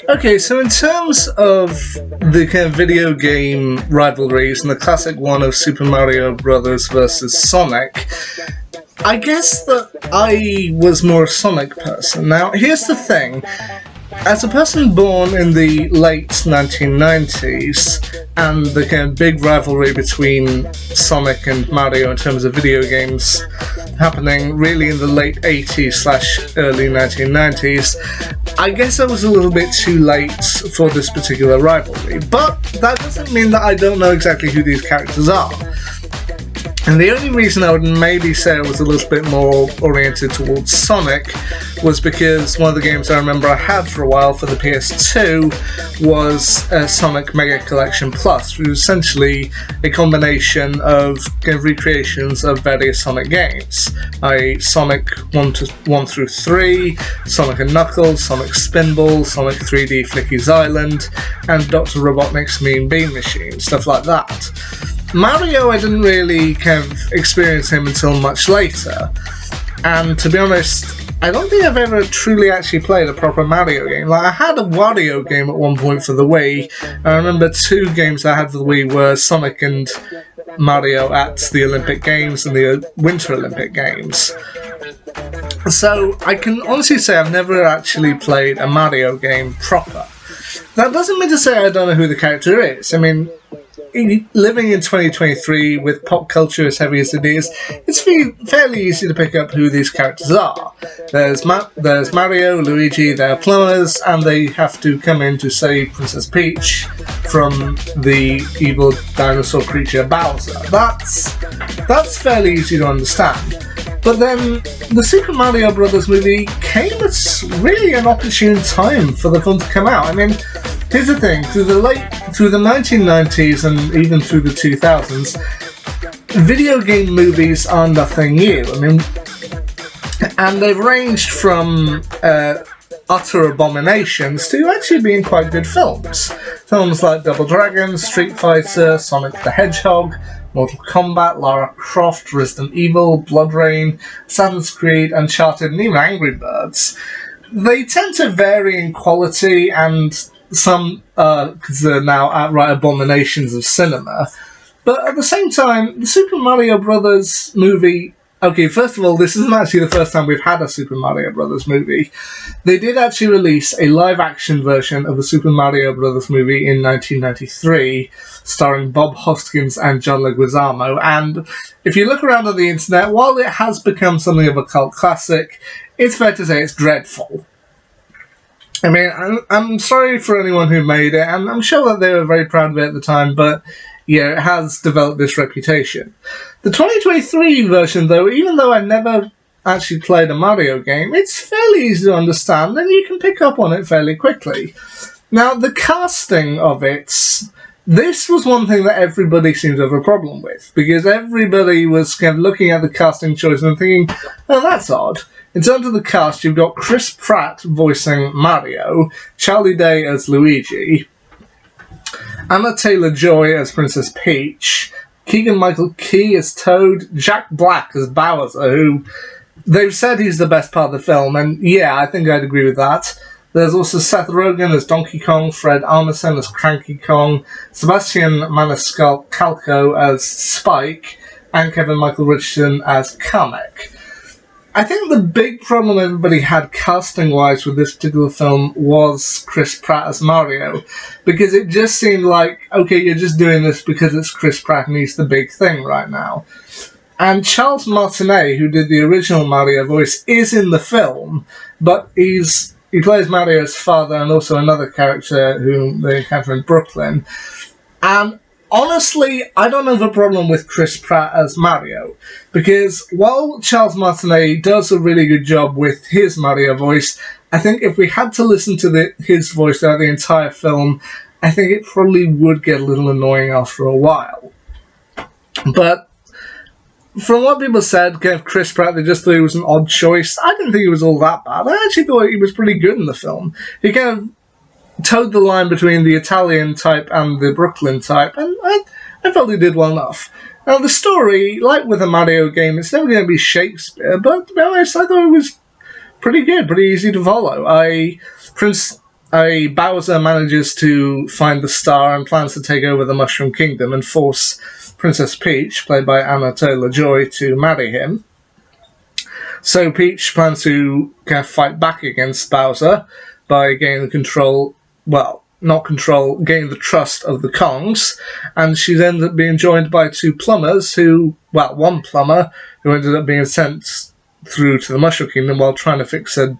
Okay, so in terms of the kind of video game rivalries and the classic one of Super Mario Brothers versus Sonic, I guess that I was more a Sonic person. Now, here's the thing. As a person born in the late 1990s, and the kind of big rivalry between Sonic and Mario in terms of video games happening really in the late 80s slash early 1990s, I guess I was a little bit too late for this particular rivalry. But that doesn't mean that I don't know exactly who these characters are. And the only reason I would maybe say I was a little bit more oriented towards Sonic was because one of the games I remember I had for a while for the PS2 was Sonic Mega Collection Plus, which was essentially a combination of recreations of various Sonic games, i.e. Sonic 1 through 3, Sonic and Knuckles, Sonic Spinball, Sonic 3D Flicky's Island, and Dr. Robotnik's Mean Bean Machine, stuff like that. Mario, I didn't really kind of experience him until much later, and to be honest, I don't think I've ever truly actually played a proper Mario game. Like, I had a Wario game at one point for the Wii, and I remember two games I had for the Wii were Sonic and Mario at the Olympic Games and the Winter Olympic Games. So, I can honestly say I've never actually played a Mario game proper. That doesn't mean to say I don't know who the character is. I mean, living in 2023 with pop culture as heavy as it is, it's fairly easy to pick up who these characters are. There's Mario, Luigi, they're plumbers, and they have to come in to save Princess Peach from the evil dinosaur creature Bowser. That's fairly easy to understand. But then, the Super Mario Brothers movie came at really an opportune time for the film to come out. I mean, here's the thing, through the 1990s and even through the 2000s, video game movies are nothing new. I mean, and they've ranged from utter abominations to actually being quite good films. Films like Double Dragon, Street Fighter, Sonic the Hedgehog, Mortal Kombat, Lara Croft, Resident Evil, Blood Rain, Assassin's Creed, Uncharted, and even Angry Birds. They tend to vary in quality, and some considered now outright abominations of cinema. But at the same time, the Super Mario Brothers movie... Okay, first of all, this isn't actually the first time we've had a Super Mario Brothers movie. They did actually release a live-action version of the Super Mario Brothers movie in 1993, starring Bob Hoskins and John Leguizamo, and if you look around on the internet, while it has become something of a cult classic, it's fair to say it's dreadful. I mean, I'm sorry for anyone who made it, and I'm sure that they were very proud of it at the time, but yeah, it has developed this reputation. The 2023 version, though, even though I never actually played a Mario game, it's fairly easy to understand, and you can pick up on it fairly quickly. Now, the casting of it, this was one thing that everybody seemed to have a problem with, because everybody was kind of looking at the casting choice and thinking, oh, that's odd. In terms of the cast, you've got Chris Pratt voicing Mario, Charlie Day as Luigi, Anna Taylor-Joy as Princess Peach, Keegan-Michael Key as Toad, Jack Black as Bowser, who they've said he's the best part of the film, and yeah, I think I'd agree with that. There's also Seth Rogen as Donkey Kong, Fred Armisen as Cranky Kong, Sebastian Maniscalco as Spike, and Kevin Michael Richardson as Kamek. I think the big problem everybody had casting-wise with this particular film was Chris Pratt as Mario, because it just seemed like, okay, you're just doing this because it's Chris Pratt and he's the big thing right now. And Charles Martinet, who did the original Mario voice, is in the film, but he plays Mario's father and also another character whom they encounter in Brooklyn. And honestly, I don't have a problem with Chris Pratt as Mario, because while Charles Martinet does a really good job with his Mario voice, I think if we had to listen to his voice throughout the entire film, I think it probably would get a little annoying after a while. But from what people said, kind of Chris Pratt, they just thought he was an odd choice. I didn't think he was all that bad. I actually thought he was pretty good in the film. He kind of towed the line between the Italian type and the Brooklyn type, and I felt he did well enough. Now, the story, like with a Mario game, it's never going to be Shakespeare, but to be honest, I thought it was pretty good, pretty easy to follow. Bowser manages to find the star and plans to take over the Mushroom Kingdom and force Princess Peach, played by Anna Taylor-Joy, to marry him. So Peach plans to kind of fight back against Bowser by gaining control, well, not control, gaining the trust of the Kongs, and she ends up being joined by two plumbers one plumber who ended up being sent through to the Mushroom Kingdom while trying to fix a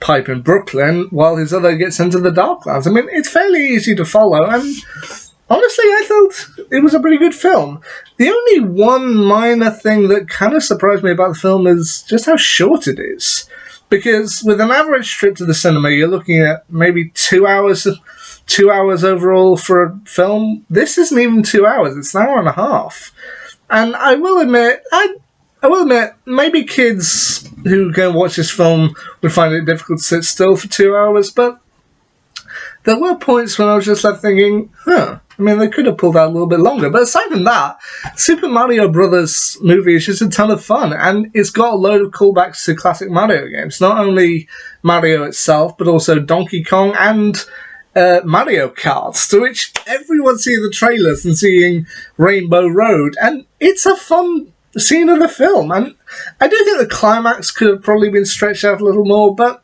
pipe in Brooklyn, while his other gets into the Darklands. I mean, it's fairly easy to follow, and honestly, I thought it was a pretty good film. The only one minor thing that kind of surprised me about the film is just how short it is. Because with an average trip to the cinema, you're looking at maybe 2 hours overall for a film. This isn't even 2 hours, it's an hour and a half. And I will admit, maybe kids who go and watch this film would find it difficult to sit still for 2 hours, but there were points when I was just left thinking, I mean, they could have pulled out a little bit longer. But aside from that, Super Mario Brothers movie is just a ton of fun, and it's got a load of callbacks to classic Mario games. Not only Mario itself, but also Donkey Kong and Mario Kart, to which everyone's seeing the trailers and seeing Rainbow Road, and it's a fun scene of the film. And I do think the climax could have probably been stretched out a little more, but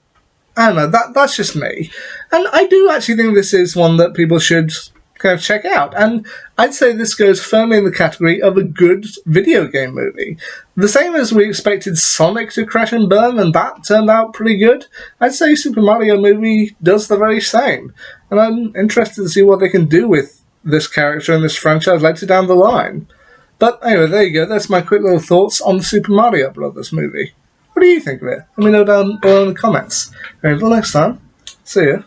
I don't know, that's just me. And I do actually think this is one that people should kind of check out. And I'd say this goes firmly in the category of a good video game movie. The same as we expected Sonic to crash and burn, and that turned out pretty good, I'd say Super Mario movie does the very same. And I'm interested to see what they can do with this character and this franchise later down the line. But anyway, there you go. That's my quick little thoughts on the Super Mario Brothers movie. What do you think of it? Let me know down below in the comments. And until next time, see ya.